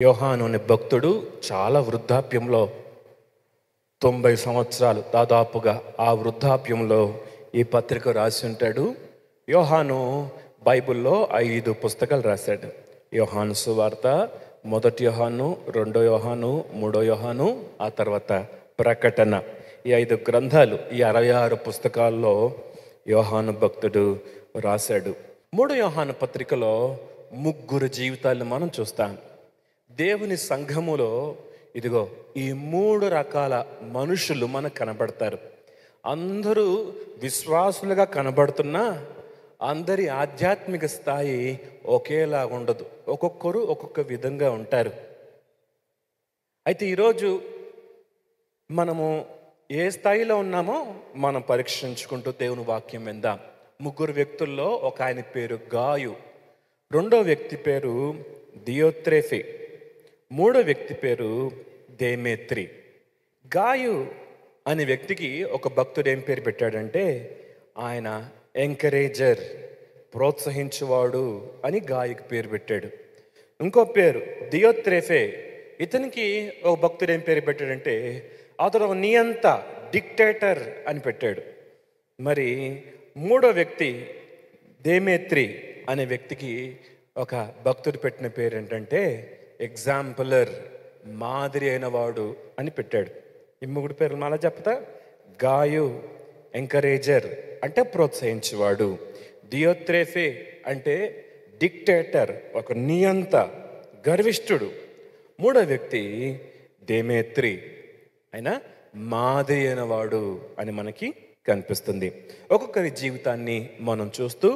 యోహాను అనే భక్తుడు చాలా వృద్ధాప్యంలో 90 సంవత్సరాలు దాదాపుగా ఆ వృద్ధాప్యంలో ఈ పత్రిక రాసి ఉంటాడు. యోహాను బైబిల్లో 5 పుస్తకాలు రాశాడు. యోహాను సువార్త, మొదటి యోహాను, రెండో యోహాను, మూడో యోహాను, ఆ తర్వాత ప్రకటన. ఈ 5 గ్రంథాలు, ఈ 66 పుస్తకాల్లో యోహాను భక్తుడు రాశాడు. మూడో యోహాను పత్రికలో 3 జీవితాలను మనం చూస్తాం. దేవుని సంఘములో ఇదిగో ఈ 3 రకాల మనుషులు మనకు కనబడతారు. అందరూ విశ్వాసులుగా కనబడుతున్నా అందరి ఆధ్యాత్మిక స్థాయి ఒకేలా ఉండదు. ఒక్కొక్కరు ఒక్కొక్క విధంగా ఉంటారు. అయితే ఈరోజు మనము ఏ స్థాయిలో ఉన్నామో మనం పరీక్షించుకుంటూ దేవుని వాక్యం విందాం. 3 వ్యక్తుల్లో ఒక ఆయన పేరు గాయు, రెండో వ్యక్తి పేరు దియోత్రేఫే, మూడో వ్యక్తి పేరు దేమేత్రి. గాయు అనే వ్యక్తికి ఒక భక్తుడు ఏం పేరు పెట్టాడంటే ఆయన ఎంకరేజర్, ప్రోత్సహించువాడు అని గాయకు పేరు పెట్టాడు. ఇంకో పేరు దియోత్రేఫే, ఇతనికి ఒక భక్తుడు ఏం పేరు పెట్టాడంటే అతడు ఒక నియంత, డిక్టేటర్ అని పెట్టాడు. మరి మూడో వ్యక్తి దేమేత్రి అనే వ్యక్తికి ఒక భక్తుడు పెట్టిన పేరు ఏంటంటే ఎగ్జాంపులర్, మాదిరి అయిన వాడు అని పెట్టాడు. ఈ 3 పేర్లు మళ్ళా చెప్తా. గాయు ఎంకరేజర్ అంటే ప్రోత్సహించేవాడు, దియోత్రేఫే అంటే డిక్టేటర్, ఒక నియంత, గర్విష్ఠుడు. మూడో వ్యక్తి దేమేత్రి, ఆయన మాదిరి అయిన వాడు అని మనకి కనిపిస్తుంది. ఒక్కొక్కరి జీవితాన్ని మనం చూస్తూ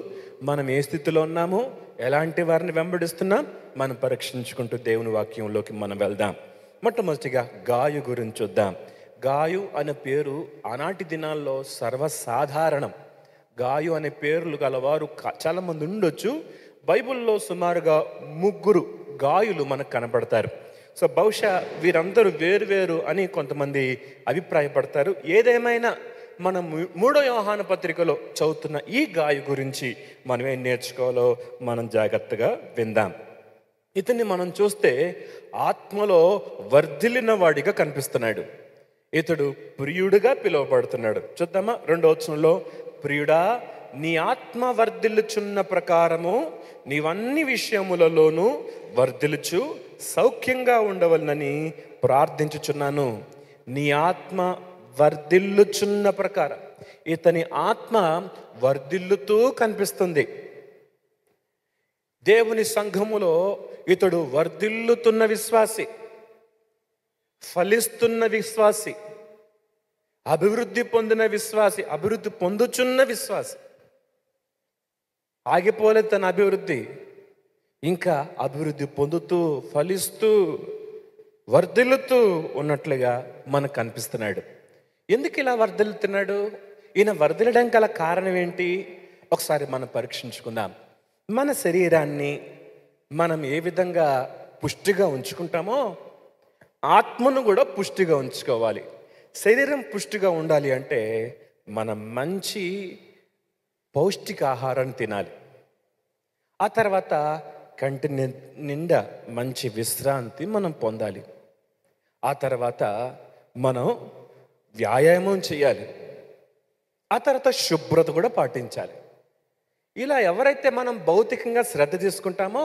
మనం ఏ స్థితిలో ఉన్నామో, ఎలాంటి వారిని వెంబడిస్తున్నాం మనం పరీక్షించుకుంటూ దేవుని వాక్యంలోకి మనం వెళ్దాం. మొట్టమొదటిగా గాయు గురించి చూద్దాం. గాయు అనే పేరు ఆనాటి దినాల్లో సర్వసాధారణం. గాయు అనే పేర్లు గలవారు చాలామంది ఉండొచ్చు. బైబిల్లో సుమారుగా 3 గాయులు మనకు కనబడతారు. సో బహుశా వీరందరూ వేరు అని కొంతమంది అభిప్రాయపడతారు. ఏదేమైనా మనం 3వ యోహాను పత్రికలో చదువుతున్న ఈ గాయు గురించి మనం ఏం నేర్చుకోవాలో మనం జాగ్రత్తగా విందాం. ఇతన్ని మనం చూస్తే ఆత్మలో వర్ధిల్లిన వాడిగా కనిపిస్తున్నాడు. ఇతడు ప్రియుడిగా పిలువబడుతున్నాడు. చూద్దామా 2వ వచనంలో, ప్రియుడా నీ ఆత్మ వర్ధిల్లుచున్న ప్రకారము నీవన్ని విషయములలోనూ వర్ధిల్లుచు సౌఖ్యంగా ఉండవలనని ప్రార్థించుచున్నాను. నీ ఆత్మ వర్ధిల్లుచున్న ప్రకారం, ఇతని ఆత్మ వర్ధిల్లుతూ కనిపిస్తుంది. దేవుని సంఘములో ఇతడు వర్ధిల్లుతున్న విశ్వాసి, ఫలిస్తున్న విశ్వాసి, అభివృద్ధి పొందిన విశ్వాసి, అభివృద్ధి పొందుచున్న విశ్వాసి. ఆగిపోలేదు తన అభివృద్ధి, ఇంకా అభివృద్ధి పొందుతూ, ఫలిస్తూ, వర్ధిల్లుతూ ఉన్నట్లుగా మనకు కనిపిస్తున్నాడు. ఎందుకు ఇలా వర్ధిల్లుతున్నాడు? ఈయన వర్ధిల్లడానికి గల కారణం ఏంటి? ఒకసారి మనం పరీక్షించుకుందాం. మన శరీరాన్ని మనం ఏ విధంగా పుష్టిగా ఉంచుకుంటామో ఆత్మను కూడా పుష్టిగా ఉంచుకోవాలి. శరీరం పుష్టిగా ఉండాలి అంటే మనం మంచి పౌష్టికాహారాన్ని తినాలి. ఆ తర్వాత కంటి నిండా మంచి విశ్రాంతి మనం పొందాలి. ఆ తర్వాత మనం వ్యాయామం చేయాలి. ఆ తర్వాత శుభ్రత కూడా పాటించాలి. ఇలా ఎవరైతే మనం భౌతికంగా శ్రద్ధ తీసుకుంటామో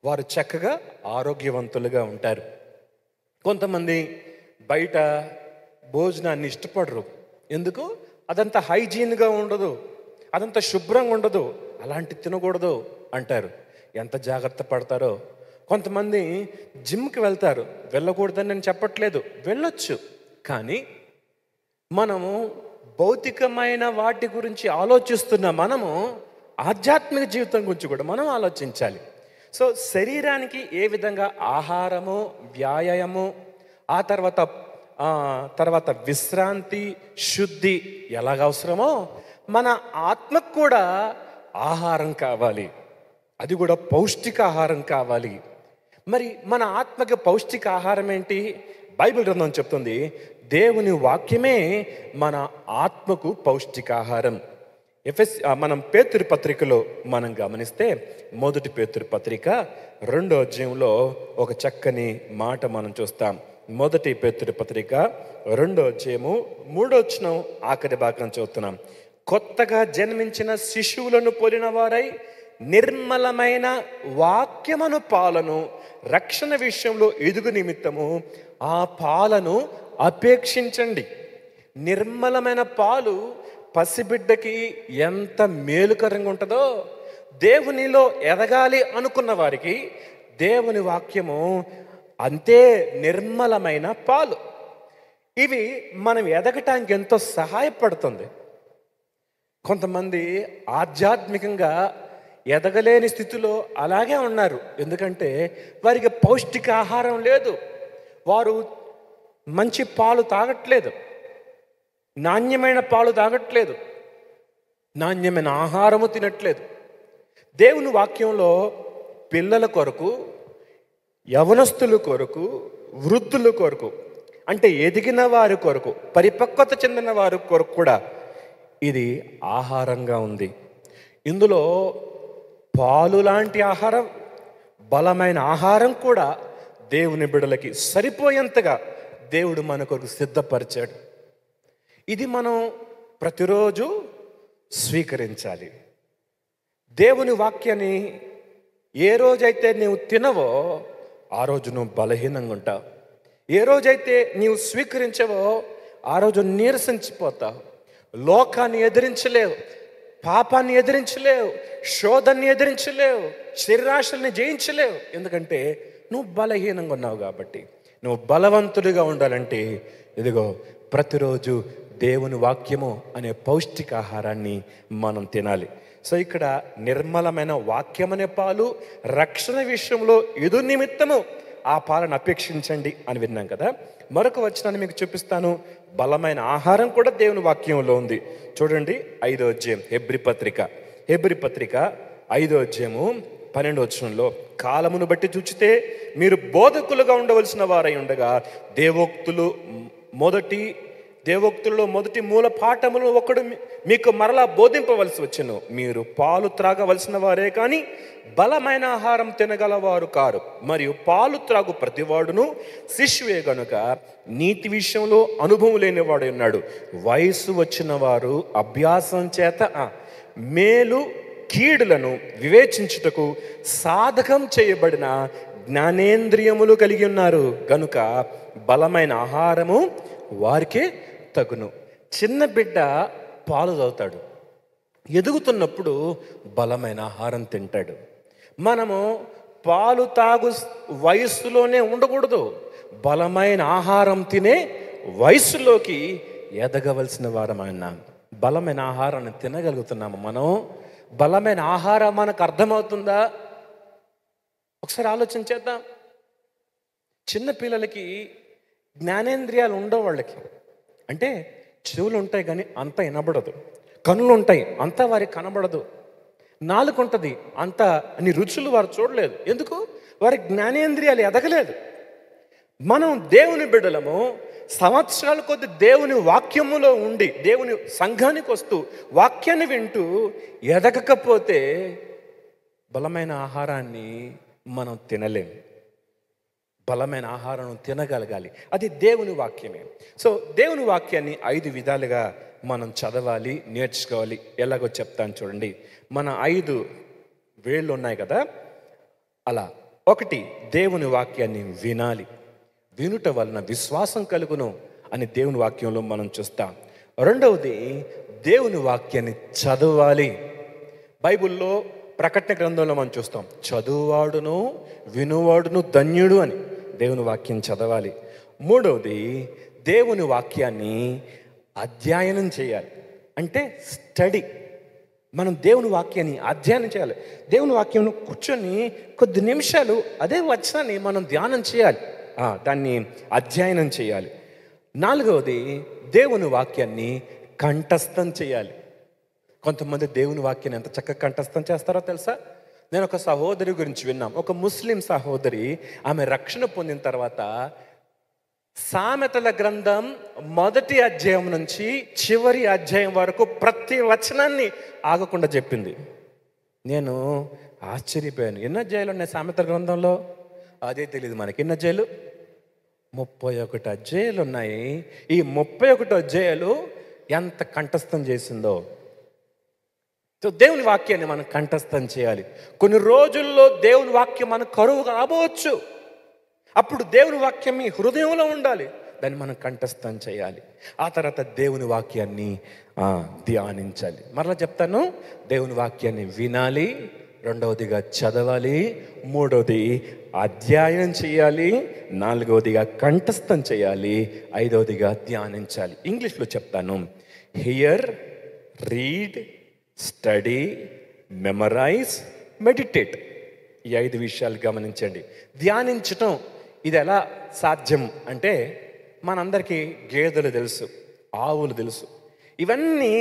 వారు చక్కగా ఆరోగ్యవంతులుగా ఉంటారు. కొంతమంది బయట భోజనాన్ని ఇష్టపడరు. ఎందుకు? అదంతా హైజీన్గా ఉండదు, అదంతా శుభ్రంగా ఉండదు, అలాంటి తినకూడదు అంటారు. ఎంత జాగ్రత్త పడతారో. కొంతమంది జిమ్కి వెళ్తారు. వెళ్ళకూడదని నేను చెప్పట్లేదు, వెళ్ళొచ్చు. కానీ మనము భౌతికమైన వాటి గురించి ఆలోచిస్తున్న మనము ఆధ్యాత్మిక జీవితం గురించి కూడా మనం ఆలోచించాలి. సో శరీరానికి ఏ విధంగా ఆహారము, వ్యాయామము, ఆ తర్వాత విశ్రాంతి, శుద్ధి ఎలాగ అవసరమో మన ఆత్మకు కూడా ఆహారం కావాలి. అది కూడా పౌష్టికాహారం కావాలి. మరి మన ఆత్మకి పౌష్టిక ఆహారం ఏంటి? బైబిల్ గ్రంథం చెప్తుంది, దేవుని వాక్యమే మన ఆత్మకు పౌష్టికాహారం. మనం పేతురు పత్రికలో మనం గమనిస్తే మొదటి పేతురు పత్రిక 2వ అధ్యాయంలో ఒక చక్కని మాట మనం చూస్తాం. మొదటి పేతురు పత్రిక 2వ అధ్యాయము 3వ వచనం ఆఖరి భాగం చదువుతున్నాం. కొత్తగా జన్మించిన శిశువులను పోలిన వారై నిర్మలమైన వాక్యమును పాలను రక్షణ విషయంలో ఎదుగు నిమిత్తము ఆ పాలను అపేక్షించండి. నిర్మలమైన పాలు పసిబిడ్డకి ఎంత మేలుకరంగా ఉంటుందో, దేవునిలో ఎదగాలి అనుకున్న వారికి దేవుని వాక్యము అంతే నిర్మలమైన పాలు. ఇవి మనం ఎదగటానికి ఎంతో సహాయపడుతుంది. కొంతమంది ఆధ్యాత్మికంగా ఎదగలేని స్థితిలో అలాగే ఉన్నారు. ఎందుకంటే వారికి పౌష్టికాహారం లేదు, వారు మంచి పాలు తాగట్లేదు, నాణ్యమైన పాలు తాగట్లేదు, నాణ్యమైన ఆహారము తినట్లేదు. దేవుని వాక్యంలో పిల్లల కొరకు, యవనస్తుల కొరకు, వృద్ధుల కొరకు, అంటే ఎదిగిన వారి కొరకు, పరిపక్వత చెందిన వారి కొరకు కూడా ఇది ఆహారంగా ఉంది. ఇందులో పాలు లాంటి ఆహారం, బలమైన ఆహారం కూడా దేవుని బిడ్డలకి సరిపోయేంతగా దేవుడు మన కొరకు సిద్ధపరిచాడు. ఇది మనం ప్రతిరోజు స్వీకరించాలి. దేవుని వాక్యాన్ని ఏ రోజైతే నీవు తినవో ఆ రోజు నువ్వు బలహీనంగా ఉంటావు. ఏ రోజైతే నీవు స్వీకరించవో ఆ రోజు నీరసించిపోతావు. లోకాన్ని ఎదిరించలేవు, పాపాన్ని ఎదిరించలేవు, శోధన్ని ఎదిరించలేవు, శరీరాశల్ని జయించలేవు. ఎందుకంటే నువ్వు బలహీనంగా ఉన్నావు. కాబట్టి నువ్వు బలవంతుడిగా ఉండాలంటే ఇదిగో ప్రతిరోజు దేవుని వాక్యము అనే పౌష్టికాహారాన్ని మనం తినాలి. సో ఇక్కడ నిర్మలమైన వాక్యం అనే పాలు, రక్షణ విషయంలో ఎదు నిమిత్తము ఆ పాలను అపేక్షించండి అని విన్నాం కదా. మరొక వచనాన్ని మీకు చూపిస్తాను. బలమైన ఆహారం కూడా దేవుని వాక్యంలో ఉంది. చూడండి, 5వ అధ్యాయం హెబ్రీ పత్రిక 5వ అధ్యాయము 12వ వచనంలో, కాలమును బట్టి చూచితే మీరు బోధకులుగా ఉండవలసిన వారై ఉండగా దేవోక్తులలో మొదటి మూల పాఠములు ఒకడు మీకు మరలా బోధింపవలసి వచ్చెను. మీరు పాలు త్రాగవలసిన వారే కానీ బలమైన ఆహారం తినగలవారు కారు. మరియు పాలు త్రాగు ప్రతివాడును శిశువే గనుక నీతి విషయంలో అనుభవం లేనివాడు ఉన్నాడు. వయసు వచ్చిన వారు అభ్యాసం చేత మేలు కీడులను వివేచించుటకు సాధకం చేయబడిన జ్ఞానేంద్రియములు కలిగి ఉన్నారు గనుక బలమైన ఆహారము వారికే తగును. చిన్న బిడ్డ పాలు తాగుతాడు, ఎదుగుతున్నప్పుడు బలమైన ఆహారం తింటాడు. మనము పాలు తాగు వయస్సులోనే ఉండకూడదు, బలమైన ఆహారం తినే వయస్సులోకి ఎదగవలసిన వారమైనా బలమైన ఆహారాన్ని తినగలుగుతున్నాము. మనం బలమైన ఆహారం మనకు అర్థమవుతుందా? ఒకసారి ఆలోచన చేద్దాం. చిన్న పిల్లలకి జ్ఞానేంద్రియాలు ఉండవు. వాళ్ళకి అంటే చెవులు ఉంటాయి కానీ అంత వినబడదు, కనులు ఉంటాయి అంతా వారికి కనబడదు, నాలుక ఉంటుంది అంత అని రుచులు వారు చూడలేదు. ఎందుకు? వారి జ్ఞానేంద్రియాలు ఎదగలేదు. మనం దేవుని బిడ్డలము, సంవత్సరాల కొద్ది దేవుని వాక్యములో ఉండి దేవుని సంఘానికి వస్తూ వాక్యాన్ని వింటూ ఎదగకపోతే బలమైన ఆహారాన్ని మనం తినలేము. బలమైన ఆహారం తినగలగాలి, అది దేవుని వాక్యమే. సో దేవుని వాక్యాన్ని 5 విధాలుగా మనం చదవాలి, నేర్చుకోవాలి. ఎలాగో చెప్తాను చూడండి. మన 5 వేళ్ళు ఉన్నాయి కదా, అలా 1 దేవుని వాక్యాన్ని వినాలి, వినుట వలన విశ్వాసం కలుగును అని దేవుని వాక్యంలో మనం చూస్తాం. 2వది దేవుని వాక్యాన్ని చదవాలి. బైబిల్లో ప్రకటన గ్రంథంలో మనం చూస్తాం, చదువువాడును వినువాడును ధన్యుడు అని దేవుని వాక్యం చదవాలి. 3వది దేవుని వాక్యాన్ని అధ్యయనం చేయాలి, అంటే స్టడీ. మనం దేవుని వాక్యాన్ని అధ్యయనం చేయాలి. దేవుని వాక్యం కూర్చొని కొద్ది నిమిషాలు అదే వచనాన్ని మనం ధ్యానం చేయాలి, దాన్ని అధ్యయనం చేయాలి. 4వది దేవుని వాక్యాన్ని కంఠస్థం చేయాలి. కొంతమంది దేవుని వాక్యాన్ని ఎంత చక్కగా కంఠస్థం చేస్తారో తెలుసా? నేను ఒక సహోదరి గురించి విన్నాం. ఒక ముస్లిం సహోదరి, ఆమె రక్షణ పొందిన తర్వాత సామెతల గ్రంథం మొదటి అధ్యాయం నుంచి చివరి అధ్యాయం వరకు ప్రతి వచనాన్ని ఆగకుండా చెప్పింది. నేను ఆశ్చర్యపోయాను. ఎన్ని అధ్యాయాలు ఉన్నాయి సామెతల గ్రంథంలో? అదే తెలియదు మనకి. ఎన్ని అధ్యాయాలు? 31 అధ్యాయాలు ఉన్నాయి. ఈ 31 అధ్యాయాలు ఎంత కంఠస్థం చేసిందో. సో దేవుని వాక్యాన్ని మనం కంఠస్థం చేయాలి. కొన్ని రోజుల్లో దేవుని వాక్యం మనకు కరువు రాబోవచ్చు. అప్పుడు దేవుని వాక్యం మీ హృదయంలో ఉండాలి. దాన్ని మనం కంఠస్థం చేయాలి. ఆ తర్వాత దేవుని వాక్యాన్ని ధ్యానించాలి. మరలా చెప్తాను, దేవుని వాక్యాన్ని వినాలి, రెండవదిగా చదవాలి, మూడవది అధ్యయనం చేయాలి, నాలుగవదిగా కంఠస్థం చేయాలి, ఐదవదిగా ధ్యానించాలి. ఇంగ్లీష్లో చెప్తాను. Here, read, study, memorize, meditate. ఈ 5 విషయాలు గమనించండి. ధ్యానించటం ఇది ఎలా సాధ్యం అంటే, మనందరికీ గేదెలు తెలుసు, ఆవులు తెలుసు. ఇవన్నీ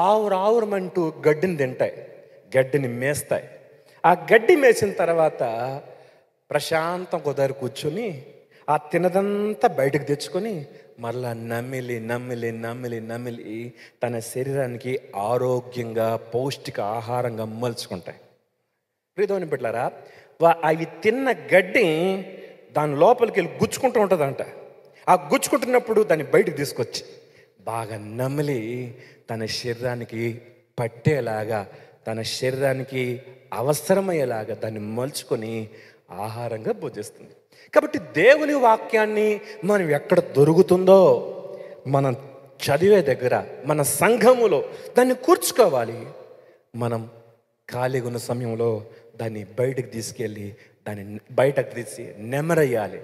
ఆవురావురమంటూ గడ్డిని తింటాయి, గడ్డిని మేస్తాయి. ఆ గడ్డి మేసిన తర్వాత ప్రశాంతం కుదరి కూర్చొని ఆ తినదంతా బయటకు తెచ్చుకొని మరలా నమిలి నమిలి నమిలి నమిలి తన శరీరానికి ఆరోగ్యంగా పౌష్టిక ఆహారంగా మలుచుకుంటాయి. ప్రియమైన బిడ్డలారా, అవి తిన్న గడ్డి దాని లోపలికి వెళ్ళి గుచ్చుకుంటూ ఉంటుందంట. ఆ గుచ్చుకుంటున్నప్పుడు దాన్ని బయటకు తీసుకొచ్చి బాగా నమిలి తన శరీరానికి పట్టేలాగా, తన శరీరానికి అవసరమయ్యేలాగా దాన్ని మలుచుకొని ఆహారంగా భోజిస్తుంది. కాబట్టి దేవుని వాక్యాన్ని మనం ఎక్కడ దొరుకుతుందో మనం చదివే దగ్గర, మన సంఘములో దాన్ని కూర్చుకోవాలి. మనం ఖాళీగా ఉన్న సమయంలో దాన్ని బయటకు తీసుకెళ్ళి దాన్ని బయటకు తీసి నెమరయ్యాలి.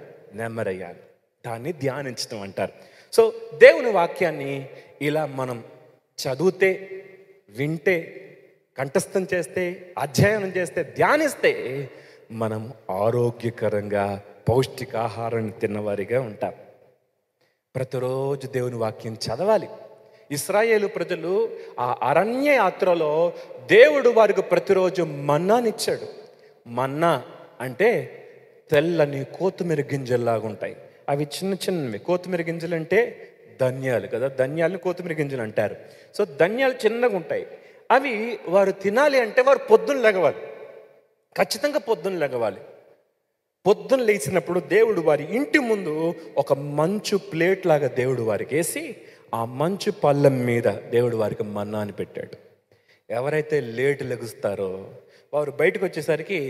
దాన్ని ధ్యానించడం అంటారు. సో దేవుని వాక్యాన్ని ఇలా మనం చదివితే, వింటే, కంఠస్థం చేస్తే, అధ్యయనం చేస్తే, ధ్యానిస్తే మనం ఆరోగ్యకరంగా పౌష్టికాహారాన్ని తిన్నవారిగా ఉంటాం. ప్రతిరోజు దేవుని వాక్యం చదవాలి. ఇశ్రాయేలు ప్రజలు ఆ అరణ్య యాత్రలో దేవుడు వారికి ప్రతిరోజు మన్నానిచ్చాడు. మన్నా అంటే తెల్లని కొత్తిమీర గింజల్లాగా ఉంటాయి. అవి చిన్న చిన్నవి. కొత్తిమీర గింజలు అంటే ధన్యాలు కదా, ధన్యాలను కొత్తిమీర గింజలు అంటారు. సో ధన్యాలు చిన్నగా ఉంటాయి. అవి వారు తినాలి అంటే వారు పొద్దున్న లెగవాలి, ఖచ్చితంగా పొద్దున్న లెగవాలి. పొద్దున్న లేచినప్పుడు దేవుడు వారి ఇంటి ముందు ఒక మంచు ప్లేట్ లాగా దేవుడు వారికి వేసి ఆ మంచు పళ్ళెం మీద దేవుడు వారికి మన్నాని పెట్టాడు. ఎవరైతే లేటు లెగుస్తారో వారు బయటకు వచ్చేసరికి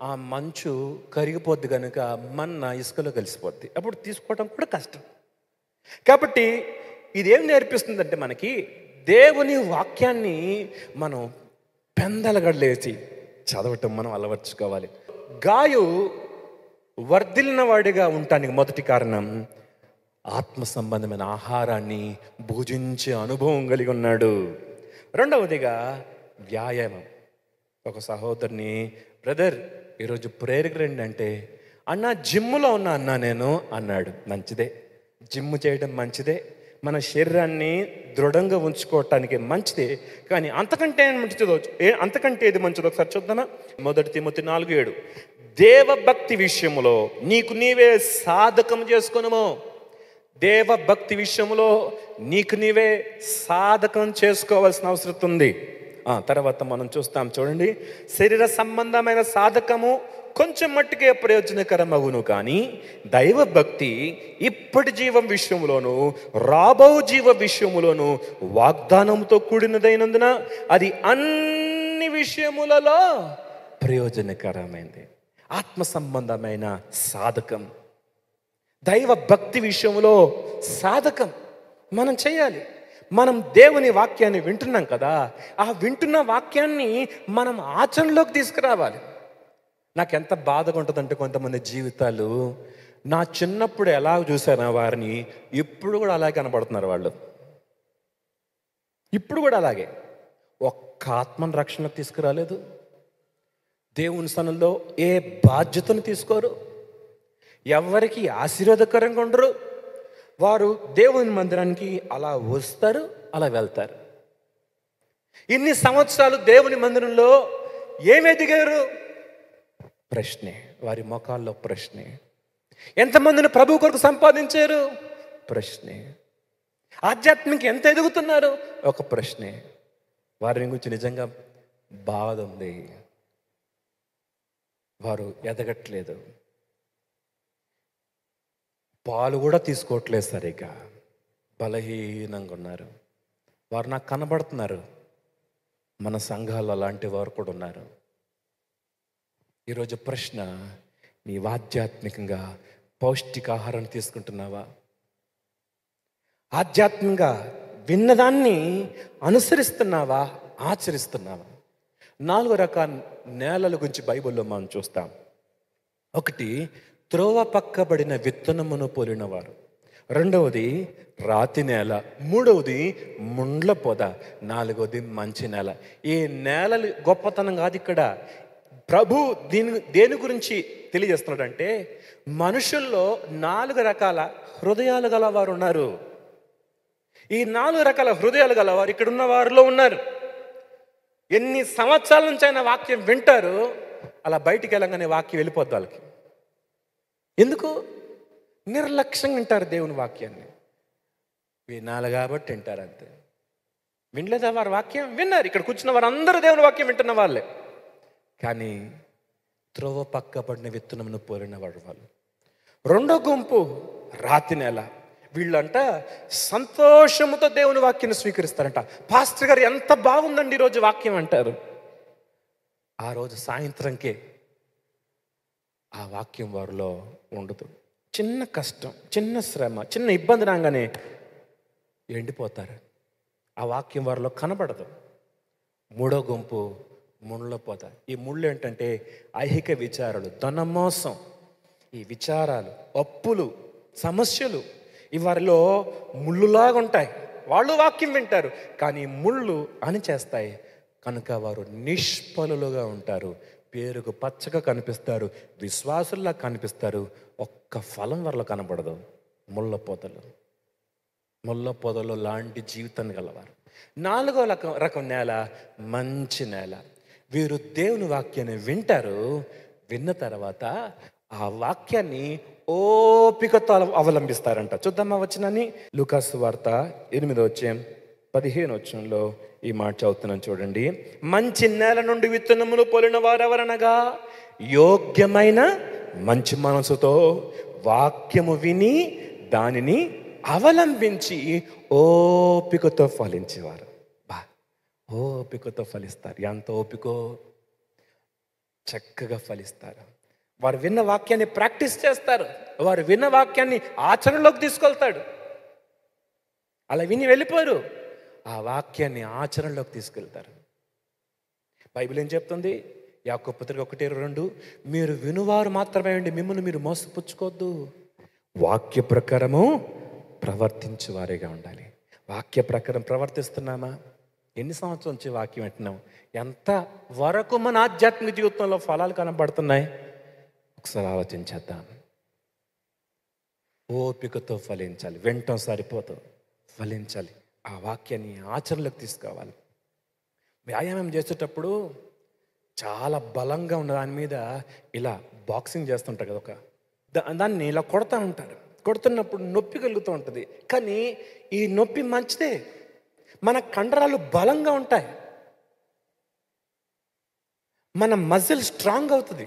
ఆ మంచు కరిగిపోద్ది కనుక మన్నా ఇసుకలో కలిసిపోద్ది. అప్పుడు తీసుకోవడం కూడా కష్టం. కాబట్టి ఇదేం నేర్పిస్తుందంటే, మనకి దేవుని వాక్యాన్ని మనం పెందలగడలేసి చదవటం మనం అలవర్చుకోవాలి. గాయు వర్ధిల్లిన వాడిగా ఉండటానికి మొదటి కారణం ఆత్మ సంబంధమైన ఆహారాన్ని భుజించే అనుభవం కలిగి ఉన్నాడు. రెండవదిగా వ్యాయామం. ఒక సహోదరుని, బ్రదర్ ఈరోజు ప్రేయర్కి రండి అంటే, అన్న జిమ్లో ఉన్నా అన్నా నేను అన్నాడు. మంచిదే, జిమ్ చేయడం మంచిదే, మన శరీరాన్ని దృఢంగా ఉంచుకోవటానికి మంచిదే. కానీ అంతకంటే ఏది మంచిదో ఒకసారి చూద్దామా? 1 తిమోతి 4:7. దేవభక్తి విషయంలో నీకు నీవే సాధకం చేసుకొనుము. దేవభక్తి విషయంలో నీకు నీవే సాధకం చేసుకోవాల్సిన అవసరం ఉంది. తర్వాత మనం చూస్తాం, చూడండి. శరీర సంబంధమైన సాధకము కొంచెం మట్టుకే ప్రయోజనకరమగును, కానీ దైవభక్తి ఇప్పటి జీవం విషయంలోను రాబో జీవ విషయములోను వాగ్దానంతో కూడినదైనందున అది అన్ని విషయములలో ప్రయోజనకరమైంది. ఆత్మ సంబంధమైన సాధకం, దైవ భక్తి విషయంలో సాధకం మనం చేయాలి. మనం దేవుని వాక్యాన్ని వింటున్నాం కదా, ఆ వింటున్న వాక్యాన్ని మనం ఆచరణలోకి తీసుకురావాలి. నాకు ఎంత బాధగా ఉంటుందంటే, కొంతమంది జీవితాలు నా చిన్నప్పుడు ఎలా చూశాను వారిని, ఇప్పుడు కూడా అలాగే కనబడుతున్నారు వాళ్ళు. ఇప్పుడు కూడా అలాగే. ఒక్క ఆత్మను రక్షణకు తీసుకురాలేదు, దేవుని సన్నిధిలో ఏ బాధ్యతను తీసుకోరు, ఎవరికి ఆశీర్వాదకరంగా ఉండరు. వారు దేవుని మందిరానికి అలా వస్తారు, అలా వెళ్తారు. ఇన్ని సంవత్సరాలు దేవుని మందిరంలో ఏమి ఎదిగారు? ప్రశ్నే, వారి ముఖాల్లో ప్రశ్నే. ఎంతమందిని ప్రభు కొరకు సంపాదించారు? ప్రశ్నే. ఆధ్యాత్మిక ఎంత ఎదుగుతున్నారు? ఒక ప్రశ్నే. వారిని గురించి నిజంగా బాధ ఉంది. వారు ఎదగట్లేదు, పాలు కూడా తీసుకోవట్లేదు సరిగా, బలహీనంగా ఉన్నారు. వారు నాకు కనబడుతున్నారు. మన సంఘాల్లో అలాంటి వారు కూడా ఉన్నారు. ఈరోజు ప్రశ్న, నీవు ఆధ్యాత్మికంగా పౌష్టికాహారాన్ని తీసుకుంటున్నావా? ఆధ్యాత్మికంగా విన్నదాన్ని అనుసరిస్తున్నావా, ఆచరిస్తున్నావా? 4 రకాల నేలల గురించి బైబిల్లో మనం చూస్తాం. ఒకటి, త్రోవ పక్కబడిన విత్తనమును పోలినవారు. రెండవది రాతి నేల. మూడవది ముండ్ల పొద. నాలుగవది మంచి నేల. ఈ నేలలు గొప్పతనం కాదు ఇక్కడ. ప్రభు దేని గురించి తెలియజేస్తున్నాడంటే, మనుషుల్లో 4 రకాల హృదయాలు గలవారు ఉన్నారు. ఈ 4 రకాల హృదయాలు గలవారు ఇక్కడ ఉన్న వారిలో ఉన్నారు. ఎన్ని సంవత్సరాల నుంచి అయినా వాక్యం వింటారు, అలా బయటికి వెళ్ళగానే వాక్యం వెళ్ళిపోద్ది వాళ్ళకి. ఎందుకు? నిర్లక్ష్యంగా వింటారు దేవుని వాక్యాన్ని. వినాలి కాబట్టి వింటారు అంతే. వినలేదా వారు వాక్యం? విన్నారు. ఇక్కడ కూర్చున్న వారు అందరూ దేవుని వాక్యం వింటున్న వాళ్ళే. కానీ త్రోవ పక్కబడిన విత్తనమును పోలిన వాడు వాళ్ళు. రెండో గుంపు రాతి నేల. వీళ్ళంట సంతోషముతో దేవుని వాక్యాన్ని స్వీకరిస్తారంట. పాస్టర్ గారు ఎంత బాగుందండి ఈరోజు వాక్యం అంటారు. ఆ రోజు సాయంత్రంకే ఆ వాక్యం వారిలో ఉండదు. చిన్న కష్టం, చిన్న శ్రమ, చిన్న ఇబ్బంది రాగానే ఎండిపోతారు. ఆ వాక్యం వారిలో కనబడదు. మూడో గుంపు ముళ్ళ పోత. ఈ ముళ్ళు ఏంటంటే ఐహిక విచారాలు, ధనమోసం, ఈ విచారాలు, అప్పులు, సమస్యలు వారిలో ముళ్ళులాగా ఉంటాయి. వాళ్ళు వాక్యం వింటారు కానీ ముళ్ళు అణిచేస్తాయి. కనుక వారు నిష్ఫలులుగా ఉంటారు. పేరుకు పచ్చగా కనిపిస్తారు, విశ్వాసుల్లా కనిపిస్తారు, ఒక్క ఫలం వల్ల కనబడదు. ముళ్ళ పొదలు లాంటి జీవితాన్ని గలవారు. 4వ రకం నేల మంచి నేల. వీరు దేవుని వాక్యాన్ని వింటారు. విన్న తర్వాత ఆ వాక్యాన్ని ఓపికతో అవలంబిస్తారంట. చూద్దామా వచనాన్ని? లూకాసు వార్త 8:15 ఈ మాట చదువుతున్నాను చూడండి. మంచి నేల నుండి విత్తనములు పోలిన వారెవరనగా, యోగ్యమైన మంచి మనసుతో వాక్యము విని దానిని అవలంబించి ఓపికతో ఫలించేవారు. ఓపికతో ఫలిస్తారు. ఎంత ఓపికో! చక్కగా ఫలిస్తారు. వారు విన్న వాక్యాన్ని ప్రాక్టీస్ చేస్తారు. వారు విన్న వాక్యాన్ని ఆచరణలోకి తీసుకెళ్తాడు. అలా విని వెళ్ళిపోరు, ఆ వాక్యాన్ని ఆచరణలోకి తీసుకెళ్తారు. బైబిల్ ఏం చెప్తుంది? యాకోబు పత్రిక 1:22, మీరు వినువారు మాత్రమే అండి, మిమ్మల్ని మీరు మోసపుచ్చుకోవద్దు, వాక్య ప్రకారము ప్రవర్తించేవారిగా ఉండాలి. వాక్య ప్రకారం ప్రవర్తిస్తున్నామా? ఎన్ని సంవత్సరాల నుంచి వాక్యం వింటున్నాం? ఎంత వరకు మన ఆధ్యాత్మిక జీవితంలో ఫలాలు కనబడుతున్నాయి? ఒకసారి ఆలోచించేద్దాం. ఓపికతో ఫలించాలి. వినటం సరిపోదు, ఫలించాలి. ఆ వాక్యాన్ని ఆచరణలోకి తీసుకోవాలి. వ్యాయామం చేసేటప్పుడు చాలా బలంగా ఉన్న దాని మీద ఇలా బాక్సింగ్ చేస్తుంటారు కదా, దాన్ని ఇలా కొడతా ఉంటారు. కొడుతున్నప్పుడు నొప్పి కలుగుతూ ఉంటుంది. కానీ ఈ నొప్పి మంచిదే, మన కండరాలు బలంగా ఉంటాయి, మన మజిల్ స్ట్రాంగ్ అవుతుంది.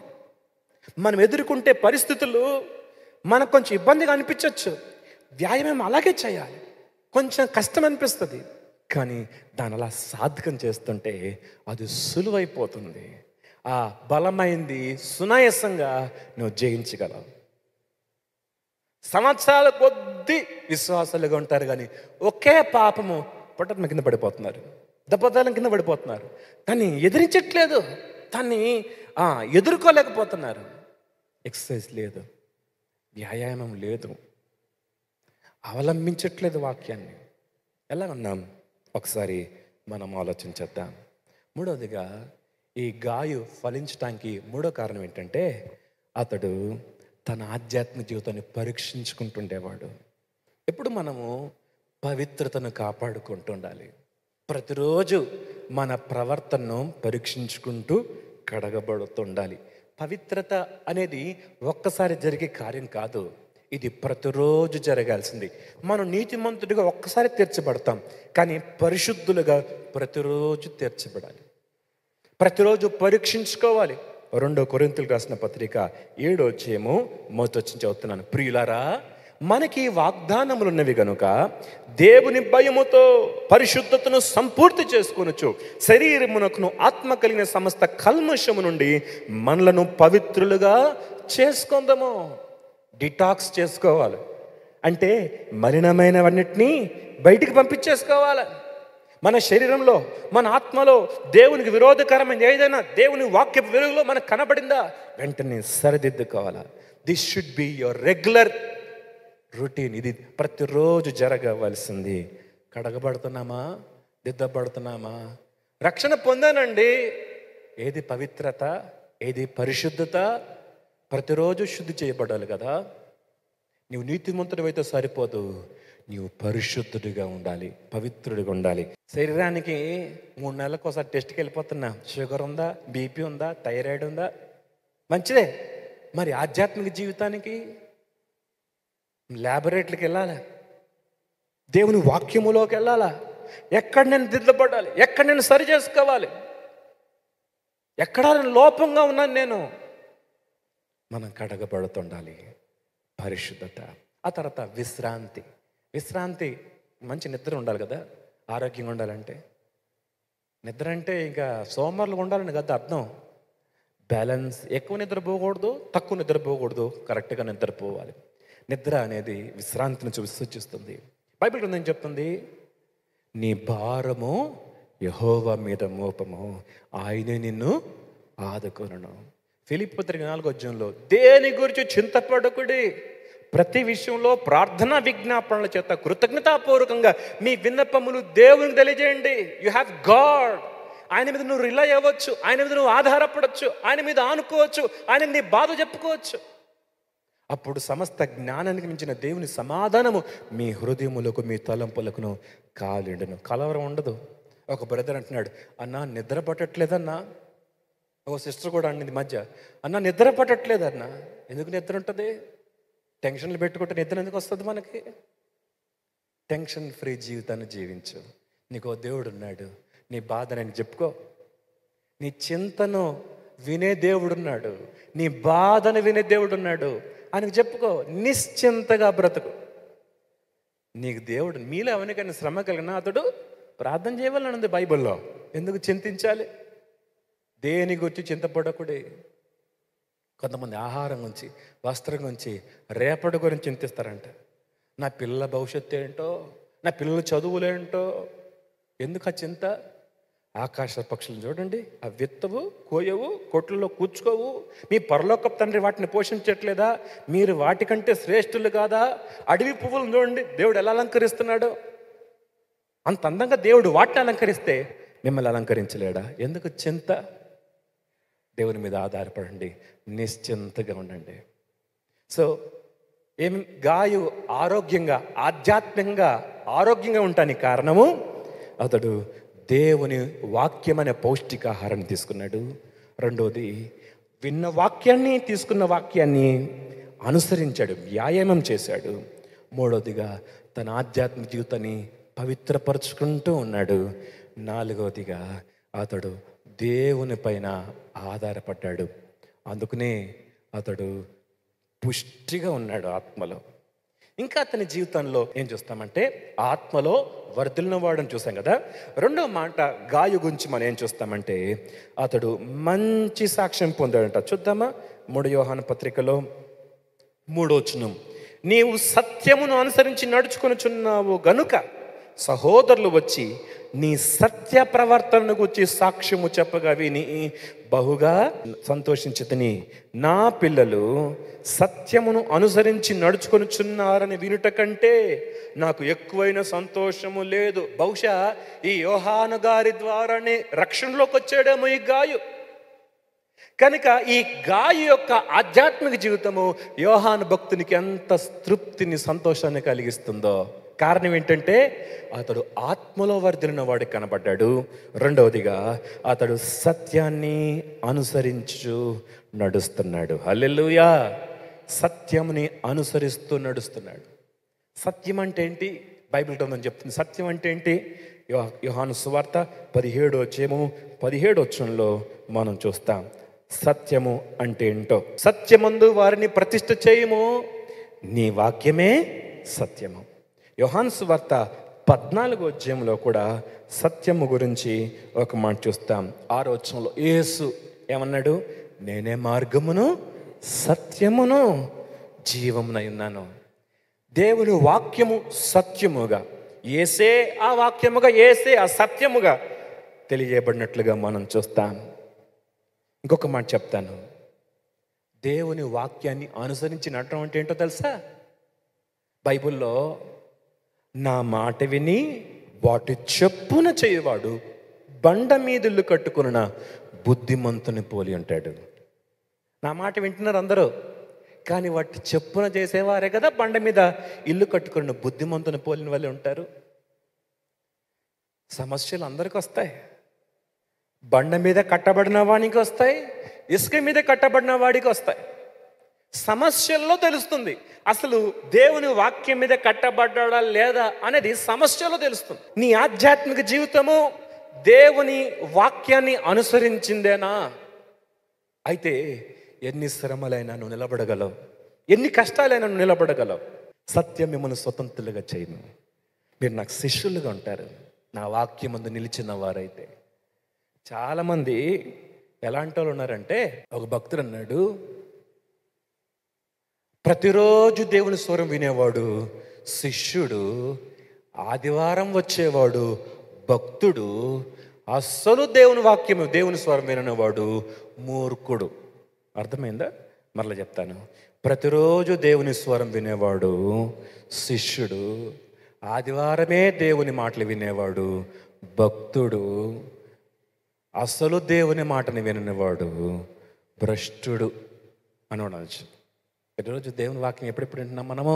మనం ఎదుర్కొంటే పరిస్థితులు మనకు కొంచెం ఇబ్బందిగా అనిపించవచ్చు. వ్యాయామం అలాగే చేయాలి. కొంచెం కష్టం అనిపిస్తుంది, కానీ దాని అలా సాధకం చేస్తుంటే అది సులువైపోతుంది. ఆ బలమైంది సునాయాసంగా నువ్వు జయించగలవు. సంవత్సరాల కొద్దీ విశ్వాసాలుగా ఉంటారు కానీ ఒకే పాపము పట్టణ కింద పడిపోతున్నారు, దెబ్బతాలం కింద పడిపోతున్నారు. దాన్ని ఎదిరించట్లేదు, దాన్ని ఎదుర్కోలేకపోతున్నారు. ఎక్సర్సైజ్ లేదు, వ్యాయామం లేదు, అవలంబించట్లేదు వాక్యాన్ని. ఎలా ఉన్నాం? ఒకసారి మనం ఆలోచించేద్దాం. మూడవదిగా, ఈ గాయు ఫలించటానికి మూడో కారణం ఏంటంటే, అతడు తన ఆధ్యాత్మిక జీవితాన్ని పరీక్షించుకుంటుండేవాడు. ఎప్పుడు మనము పవిత్రతను కాపాడుకుంటూ ఉండాలి. ప్రతిరోజు మన ప్రవర్తనను పరీక్షించుకుంటూ కడగబడుతుండాలి. పవిత్రత అనేది ఒక్కసారి జరిగే కార్యం కాదు, ఇది ప్రతిరోజు జరగాల్సింది. మనం నీతిమంతుడిగా ఒక్కసారి తీర్చబడతాం, కానీ పరిశుద్ధులుగా ప్రతిరోజు తీర్చబడాలి, ప్రతిరోజు పరీక్షించుకోవాలి. 2 కొరింథీయులకు రాసిన పత్రిక 7వ అధ్యాయము మొదటి వచనం చదువుతున్నాను. ప్రియులారా, మనకి వాగ్దానములు ఉన్నవి గనుక దేవుని భయముతో పరిశుద్ధతను సంపూర్తి చేసుకొనొచ్చు, శరీరమునకును ఆత్మ కలిగిన సమస్త కల్మషము నుండి మనలను పవిత్రులుగా చేసుకుందాము. డిటాక్స్ చేసుకోవాలి అంటే మలినమైనవన్నిటినీ బయటికి పంపించేసుకోవాలి. మన శరీరంలో, మన ఆత్మలో దేవునికి విరోధకరమైన ఏదైనా దేవుని వాక్య వెలుగులో మనకు కనబడిందా, వెంటనే సరిదిద్దుకోవాలా. This should be your regular routine. ఇది ప్రతిరోజు జరగవలసింది. కడగబడుతున్నామా, దిద్దబడుతున్నామా? రక్షణ పొందానండి, ఏది పవిత్రత, ఏది పరిశుద్ధత? ప్రతిరోజు శుద్ధి చేయబడాలి కదా. నీవు నీతిమంతుడివైతే సరిపోదు, నీవు పరిశుద్ధుడిగా ఉండాలి, పవిత్రుడిగా ఉండాలి. శరీరానికి 3 నెలలకు ఒకసారి టెస్ట్కి వెళ్ళిపోతున్నా, షుగర్ ఉందా, బీపీ ఉందా, థైరాయిడ్ ఉందా, మంచిదే. మరి ఆధ్యాత్మిక జీవితానికి ల్యాబొరేటరీకి వెళ్ళాలా, దేవుని వాక్యములోకి వెళ్ళాలా, ఎక్కడ నేను దిద్దపడాలి, ఎక్కడ నేను సరి చేసుకోవాలి, ఎక్కడ లోపంగా ఉన్నాను నేను, మనం కడగబడుతుండాలి. పరిశుద్ధత. ఆ తర్వాత విశ్రాంతి. విశ్రాంతి, మంచి నిద్ర ఉండాలి కదా ఆరోగ్యంగా ఉండాలంటే. నిద్ర అంటే ఇంకా సోమవారాలు ఉండాలని కదా అర్థం. బ్యాలెన్స్, ఎక్కువ నిద్రపోకూడదు, తక్కువ నిద్రపోకూడదు, కరెక్ట్గా నిద్రపోవాలి. నిద్ర అనేది విశ్రాంతిని సూచిస్తుంది. బైబిల్ గ్రంథం చెప్తుంది, నీ భారము యెహోవా మీద మోపము, ఆయనే నిన్ను ఆదుకొనును. ఫిలిప్పీ పత్రిక 4వ అధ్యాయంలో, దేని గురించి చింతపడకుడి, ప్రతి విషయంలో ప్రార్థన విజ్ఞాపనల చేత కృతజ్ఞతాపూర్వకంగా మీ విన్నపములు దేవునికి తెలియజేయండి. You have God. ఆయన మీద నువ్వు రిలై అవ్వచ్చు, ఆయన మీద నువ్వు ఆధారపడవచ్చు, ఆయన మీద ఆనుకోవచ్చు, ఆయన నీ బాధ చెప్పుకోవచ్చు. అప్పుడు సమస్త జ్ఞానానికి మించిన దేవుని సమాధానము మీ హృదయములకు, మీ తలంపులకును కాలిండును. కలవరం ఉండదు. ఒక బ్రదర్ అంటున్నాడు, అన్నా నిద్ర పట్టట్లేదన్నా. ఒక సిస్టర్ కూడా అన్నది మధ్య, అన్న నిద్ర పట్టట్లేదన్నా. ఎందుకు నిద్ర ఉంటుంది? టెన్షన్లు పెట్టుకుంటే నిద్ర ఎందుకు వస్తుంది మనకి? టెన్షన్ ఫ్రీ జీవితాన్ని జీవించు. నీకో దేవుడు ఉన్నాడు, నీ బాధ నేను చెప్పుకో. నీ చింతను వినే దేవుడున్నాడు, నీ బాధను వినే దేవుడున్నాడు అని చెప్పుకో. నిశ్చింతగా బ్రతుకు. నీకు దేవుడు, మీలో ఎవరికైనా శ్రమ కలిగినా అతడు ప్రార్థన చేయవాలని ఉంది బైబిల్లో. ఎందుకు చింతించాలి? దేని గురించి చింతపడకుడే. కొంతమంది ఆహారం గురించి, వస్త్రం గురించి, రేపటి గురించి చింతిస్తారంట. నా పిల్లల భవిష్యత్తు ఏంటో, నా పిల్లల చదువులేంటో. ఎందుకు ఆ చింత? ఆకాశ పక్షులను చూడండి, ఆ విత్తవు, కోయవు, కొట్లలో కూర్చుకోవు, మీ పరలోకపు తండ్రి వాటిని పోషించట్లేదా? మీరు వాటికంటే శ్రేష్ఠులు కాదా? అడవి పువ్వులను చూడండి, దేవుడు ఎలా అలంకరిస్తున్నాడో. అంత అందంగా దేవుడు వాటిని అలంకరిస్తే మిమ్మల్ని అలంకరించలేడా? ఎందుకు చింత? దేవుని మీద ఆధారపడండి, నిశ్చింతగా ఉండండి. సో గాయు ఆరోగ్యంగా, ఆధ్యాత్మికంగా ఆరోగ్యంగా ఉండటానికి కారణము అతడు దేవుని వాక్యం అనే పౌష్టికాహారాన్ని తీసుకున్నాడు. రెండవది, విన్న వాక్యాన్ని, తీసుకున్న వాక్యాన్ని అనుసరించాడు, వ్యాయామం చేశాడు. మూడవదిగా తన ఆధ్యాత్మిక జీవితాన్ని పవిత్రపరుచుకుంటూ ఉన్నాడు. నాలుగవదిగా అతడు దేవుని పైన ఆధారపడ్డాడు. అందుకనే అతడు పుష్టిగా ఉన్నాడు ఆత్మలో. ఇంకా అతని జీవితంలో ఏం చూస్తామంటే, ఆత్మలో వర్ధిల్లిన వాడని చూసాం కదా. రెండవ మాట గాయు గురించి మనం ఏం చూస్తామంటే, అతడు మంచి సాక్ష్యం పొందాడంట. చూద్దామా? 3 యోహాను పత్రికలో 3వ వచనం, నీవు సత్యమును అనుసరించి నడుచుకొనుచున్నావు గనుక సహోదరులు వచ్చి నీ సత్య ప్రవర్తనను గురించి సాక్ష్యము చెప్పగా విని బహుగా సంతోషించితిని. నా పిల్లలు సత్యమును అనుసరించి నడుచుకొనుచున్నారని వినుట కంటే నాకు ఎక్కువైన సంతోషము లేదు. బహుశా ఈ యోహాను గారి ద్వారానే రక్షణలోకి వచ్చాడేమో ఈ గాయు. కనుక ఈ గాయు యొక్క ఆధ్యాత్మిక జీవితము యోహాను భక్తునికి ఎంత తృప్తిని, సంతోషాన్ని కలిగిస్తుందో కారణం ఏంటంటే అతడు ఆత్మలో వర్ధిల్లిన వాడు కనబడ్డాడు. రెండవదిగా అతడు సత్యాన్ని అనుసరించు నడుస్తున్నాడు. హల్లెలూయా. సత్యముని అనుసరిస్తూ నడుస్తున్నాడు. సత్యం అంటే ఏంటి? బైబిల్ గ్రంథం చెప్తుంది. సత్యం అంటే ఏంటి? యోహాను సువార్త 17 మనం చూస్తాం సత్యము అంటే ఏంటో. సత్యమందు వారిని ప్రతిష్ఠ చేయము, నీ వాక్యమే సత్యము. యోహాను సువార్త 14 కూడా సత్యము గురించి ఒక మాట చూస్తాం. 6 యేసు ఏమన్నాడు? నేనే మార్గమును సత్యమును జీవమునై ఉన్నాను. దేవుని వాక్యము సత్యముగా, యేసే ఆ వాక్యముగా, యేసే ఆ సత్యముగా తెలియబడినట్లుగా మనం చూస్తాం. ఇంకొక మాట చెప్తాను. దేవుని వాక్యాన్ని అనుసరించి నడటం అంటే ఏంటో తెలుసా? బైబిల్లో నా మాట విని వాటి చెప్పున చేయవాడు బండ మీద ఇల్లు కట్టుకున్న బుద్ధిమంతుని పోలి ఉంటాడు. నా మాట వింటున్నారు అందరూ, కానీ వాటి చెప్పున చేసేవారే కదా బండ మీద ఇల్లు కట్టుకున్న బుద్ధిమంతుని పోలిన వాళ్ళే ఉంటారు. సమస్యలు అందరికీ వస్తాయి. బండ మీద కట్టబడిన వాడికి వస్తాయి, ఇసుక మీద కట్టబడిన వాడికి వస్తాయి. సమస్యల్లో తెలుస్తుంది అసలు దేవుని వాక్యం మీద కట్టబడ్డా లేదా అనేది సమస్యలో తెలుస్తుంది. నీ ఆధ్యాత్మిక జీవితము దేవుని వాక్యాన్ని అనుసరించిందేనా? అయితే ఎన్ని శ్రమలైనా నువ్వు నిలబడగలవు, ఎన్ని కష్టాలైనా నువ్వు నిలబడగలవు. సత్యం మిమ్మల్ని స్వతంత్రులుగా చేయను. మీరు నాకు శిష్యులుగా ఉంటారు నా వాక్యం ముందు నిలిచిన వారైతే. చాలామంది ఎలాంటి వాళ్ళు ఉన్నారంటే, ఒక భక్తుడు అన్నాడు, ప్రతిరోజు దేవుని స్వరం వినేవాడు శిష్యుడు, ఆదివారం వచ్చేవాడు భక్తుడు, అస్సలు దేవుని వాక్యము దేవుని స్వరం వినవాడు మూర్ఖుడు. అర్థమైందా? మరలా చెప్తాను. ప్రతిరోజు దేవుని స్వరం వినేవాడు శిష్యుడు, ఆదివారమే దేవుని మాటలు వినేవాడు భక్తుడు, అసలు దేవుని మాటని వినవాడు భ్రష్టుడు అని అనొచ్చు. ప్రతిరోజు దేవుని వాక్యం ఎప్పుడెప్పుడు వింటున్నాం మనము?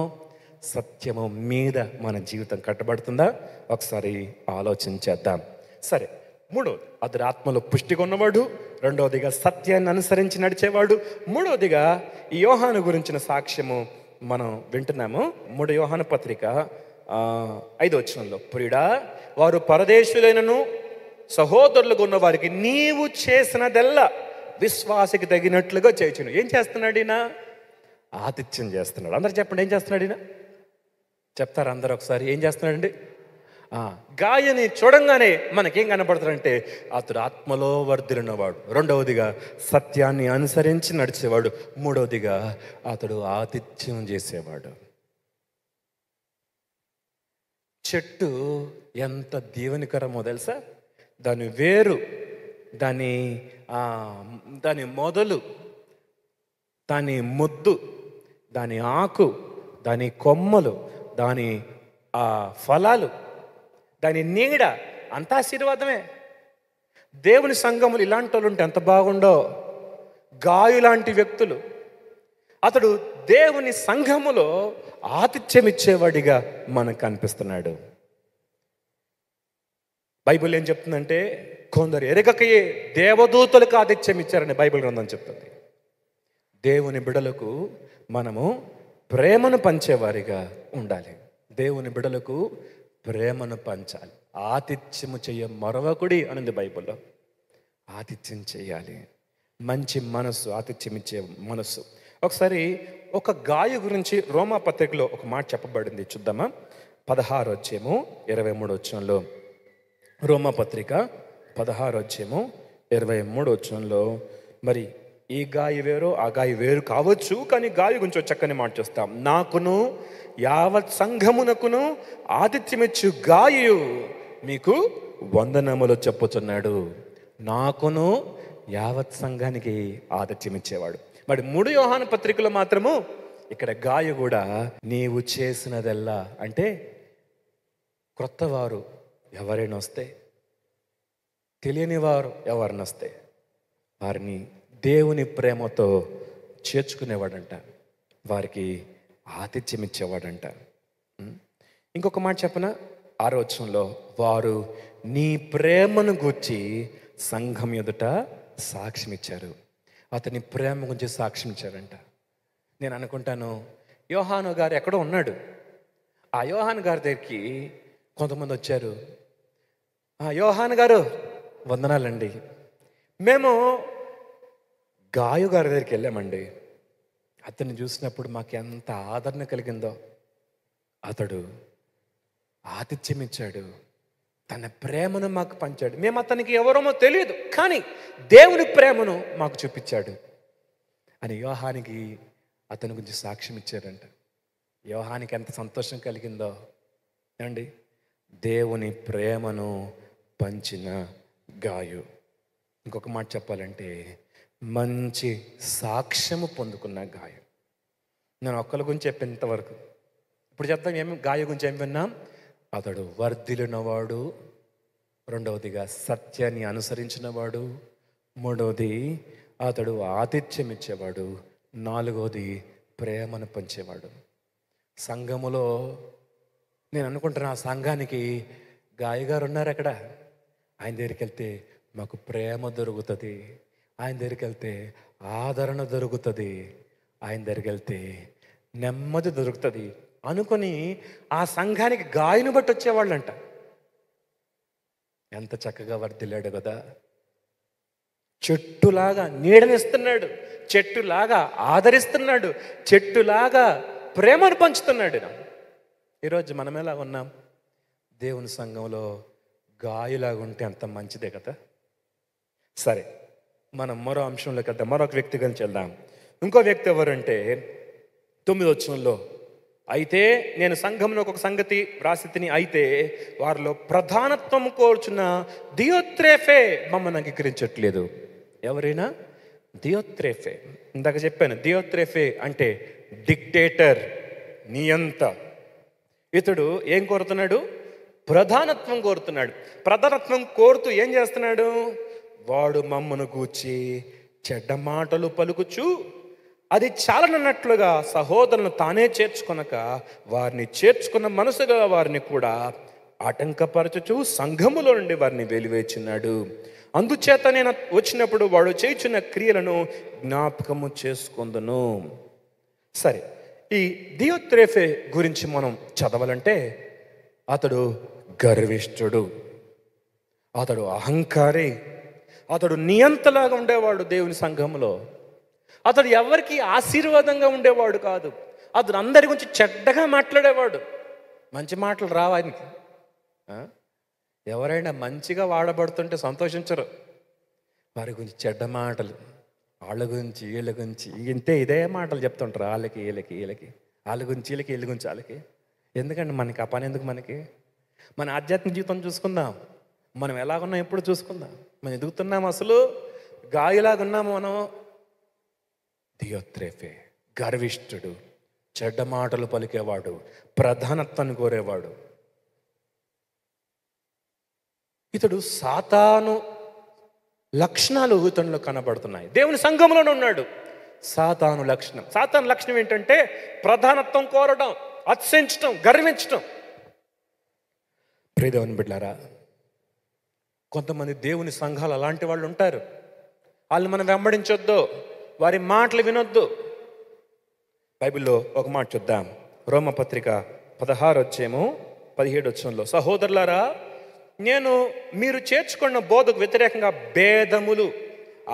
సత్యము మీద మన జీవితం కట్టబడుతుందా? ఒకసారి ఆలోచించేద్దాం. సరే, మూడవది అతడు ఆత్మలో పుష్టిగా ఉన్నవాడు. రెండవదిగా సత్యాన్ని అనుసరించి నడిచేవాడు. మూడవదిగా ఈ యోహాను గురించిన సాక్ష్యము మనం వింటున్నాము. 3 యోహాను పత్రిక 5 ప్రియుడా, వారు పరదేశులైనను సహోదరులుగా ఉన్న వారికి నీవు చేసినదెల్లా విశ్వాసకి తగినట్లుగా చేయుచును. ఏం చేస్తున్నాడు ఈయన? ఆతిథ్యం చేస్తున్నాడు. అందరు చెప్పండి, ఏం చేస్తున్నాడు ఈయన? చెప్తారు అందరు ఒకసారి. ఏం చేస్తున్నాడండి? గాయని చూడంగానే మనకేం కనపడతాడంటే అతడు ఆత్మలో వర్ధిల్లినవాడు. రెండవదిగా సత్యాన్ని అనుసరించి నడిచేవాడు. మూడవదిగా అతడు ఆతిథ్యం చేసేవాడు. చెట్టు ఎంత దీవెనకరమో తెలుసా? దాని వేరు, దాని మొదలు, దాని ముద్దు, దాని ఆకు, దాని కొమ్మలు, దాని ఫలాలు, దాని నీడ అంతా ఆశీర్వాదమే. దేవుని సంఘములు ఇలాంటి వాళ్ళు ఉంటే ఎంత బాగుండో. గాయు లాంటి వ్యక్తులు. అతడు దేవుని సంఘములో ఆతిథ్యం ఇచ్చేవాడిగా మనకు కనిపిస్తున్నాడు. బైబిల్ ఏం చెప్తుందంటే, కొందరు ఎరగకయే దేవదూతలకు ఆతిథ్యం ఇచ్చారని బైబిల్ గ్రంథం చెప్తుంది. దేవుని బిడలకు మనము ప్రేమను పంచేవారిగా ఉండాలి. దేవుని బిడలకు ప్రేమను పంచాలి. ఆతిథ్యము చెయ్య మరొకడి అనింది బైబిల్లో. ఆతిథ్యం చేయాలి. మంచి మనస్సు, ఆతిథ్యం ఇచ్చే మనస్సు. ఒకసారి ఒక గాయ గురించి రోమా పత్రికలో ఒక మాట చెప్పబడింది, చూద్దామా? 16:23 రోమా పత్రిక 16:23 మరి ఈ గాయ వేరు ఆ గాయ వేరు కావచ్చు, కానీ గాయ గురించి చక్కని మాట చూస్తాం. నాకును యావత్ సంఘమునకును ఆతిథ్యమిచ్చు గాయు మీకు వందనములు చెప్పుచున్నాడు. నాకును యావత్ సంఘానికి ఆతిథ్యం ఇచ్చేవాడు. మరి 3 యోహాను పత్రికలో మాత్రము ఇక్కడ గాయ కూడా నీవు చేసినదెల్లా అంటే, క్రొత్తవారు ఎవరైనా వస్తే, తెలియని వారు ఎవరిని వస్తే వారిని దేవుని ప్రేమతో చేర్చుకునేవాడంట, వారికి ఆతిథ్యం ఇచ్చేవాడంట. ఇంకొక మాట చెప్పన, 6వ వచనంలో వారు నీ ప్రేమను గూర్చి సంఘం ఎదుట సాక్ష్యం ఇచ్చారు. అతని ప్రేమ గురించి సాక్ష్యం ఇచ్చారంట. నేను అనుకుంటాను, యోహాను గారు ఎక్కడో ఉన్నాడు. ఆ యోహాను గారి దగ్గరికి కొంతమంది వచ్చారు. యోహాను గారు వందనాలండి, మేము గాయు గారి దగ్గరికి వెళ్ళామండి. అతన్ని చూసినప్పుడు మాకు ఎంత ఆదరణ కలిగిందో. అతడు ఆతిథ్యం ఇచ్చాడు, తన ప్రేమను మాకు పంచాడు. మేము అతనికి ఎవరమో తెలియదు, కానీ దేవుని ప్రేమను మాకు చూపించాడు అని యోహానికి అతని గురించి సాక్ష్యం ఇచ్చారంట. యోహానికి ఎంత సంతోషం కలిగిందో ఏమండి. దేవుని ప్రేమను పంచిన గాయు. ఇంకొక మాట చెప్పాలంటే మంచి సాక్ష్యము పొందుకున్న గాయు. నేను ఒక్కరి గురించి చెప్పినంతవరకు. ఇప్పుడు చెప్తాం గాయు గురించి ఏం విన్నాం. అతడు వర్ధిల్లినవాడు, రెండవదిగా సత్యాన్ని అనుసరించినవాడు, మూడవది అతడు ఆతిథ్యం ఇచ్చేవాడు, నాలుగవది ప్రేమను పంచేవాడు. సంఘములో నేను అనుకుంటున్నా, ఆ సంఘానికి గాయగారు ఉన్నారు అక్కడ. ఆయన దగ్గరికి వెళ్తే మాకు ప్రేమ దొరుకుతుంది, ఆయన దగ్గరికి వెళ్తే ఆదరణ దొరుకుతుంది, ఆయన దగ్గరికి వెళ్తే నెమ్మది దొరుకుతుంది అనుకొని ఆ సంఘానికి గాయను బట్టి వచ్చేవాళ్ళంట. ఎంత చక్కగా వర్ధిల్లాడు కదా. చెట్టులాగా నీడనిస్తున్నాడు, చెట్టులాగా ఆదరిస్తున్నాడు, చెట్టులాగా ప్రేమను పంచుతున్నాడు. ఈరోజు మనం ఎలా ఉన్నాం? దేవుని సంఘంలో గాయలాగా ఉంటే అంత మంచిదే కదా. సరే, మనం మరో అంశంలోకి వెళ్దాం, మరొక వ్యక్తి గురించి వెళ్దాం. ఇంకో వ్యక్తి ఎవరంటే 9వ వచనంలో, అయితే నేను సంఘంలో ఒక సంగతి వ్రాసి తిని, అయితే వారిలో ప్రధానత్వం కోరుచున్న దియోత్రేఫే మమ్మల్ని అంగీకరించట్లేదు. ఎవరైనా? దియోత్రేఫే. ఇందాక చెప్పాను, దియోత్రేఫే అంటే డిక్టేటర్, నియంత. ఇతడు ఏం కోరుతున్నాడు? ప్రధానత్వం కోరుతున్నాడు. ప్రధానత్వం కోరుతూ ఏం చేస్తున్నాడు? వాడు మమ్మను గూర్చి చెడ్డ మాటలు పలుకుచు అది చాలనన్నట్లుగా సహోదరులను తానే చేర్చుకొనక వారిని చేర్చుకున్న మనసుగా వారిని కూడా ఆటంకపరచుచు సంఘములో నుండి వారిని వెలివేచున్నాడు. అందుచేత నేను వచ్చినప్పుడు వాడు చేయుచున్న క్రియలను జ్ఞాపకము చేసుకొందును. సరే, ఈ దియోత్రేఫే గురించి మనం చదవాలంటే అతడు గర్విష్ఠుడు, అతడు అహంకారి, అతడు నియంతలాగా ఉండేవాడు దేవుని సంఘంలో. అతడు ఎవరికి ఆశీర్వాదంగా ఉండేవాడు కాదు. అతడు అందరి గురించి చెడ్డగా మాట్లాడేవాడు. మంచి మాటలు రావు ఆయనకి. ఎవరైనా మంచిగా వాడబడుతుంటే సంతోషించరు. వారి గురించి చెడ్డ మాటలు, వాళ్ళ గురించి వీళ్ళ గురించి ఇదే మాటలు చెప్తుంటారు. వాళ్ళకి వీళ్ళకి వీళ్ళకి, వాళ్ళ గురించి వీళ్ళకి, వీళ్ళ గురించి వాళ్ళకి. ఎందుకండి మనకి ఆ పని? ఎందుకు మనకి? మన ఆధ్యాత్మిక జీవితం చూసుకుందాం. మనం ఎలాగున్నాం ఎప్పుడు చూసుకుందాం. మనం ఎదుగుతున్నాం, అసలు గాయలాగా ఉన్నాము మనం. దియోత్రేఫే గర్విష్ఠుడు, చెడ్డ మాటలు పలికేవాడు, ప్రధానత్వాన్ని కోరేవాడు. ఇతడు సాతాను లక్షణాలు ఇతనిలో కనబడుతున్నాయి. దేవుని సంఘంలోనే ఉన్నాడు. సాతాను లక్షణం ఏంటంటే ప్రధానత్వం కోరడం, అతిశయించడం, గర్వించడం. ప్రియదేవుని బిడ్డలారా, కొంతమంది దేవుని సంఘాలు అలాంటి వాళ్ళు ఉంటారు. వాళ్ళు మనం వెంబడించొద్దు, వారి మాటలు వినొద్దు. బైబిల్లో ఒక మాట చూద్దాం. రోమపత్రిక 16:17 సహోదరులారా, నేను మీరు చేర్చుకున్న బోధకు వ్యతిరేకంగా భేదములు,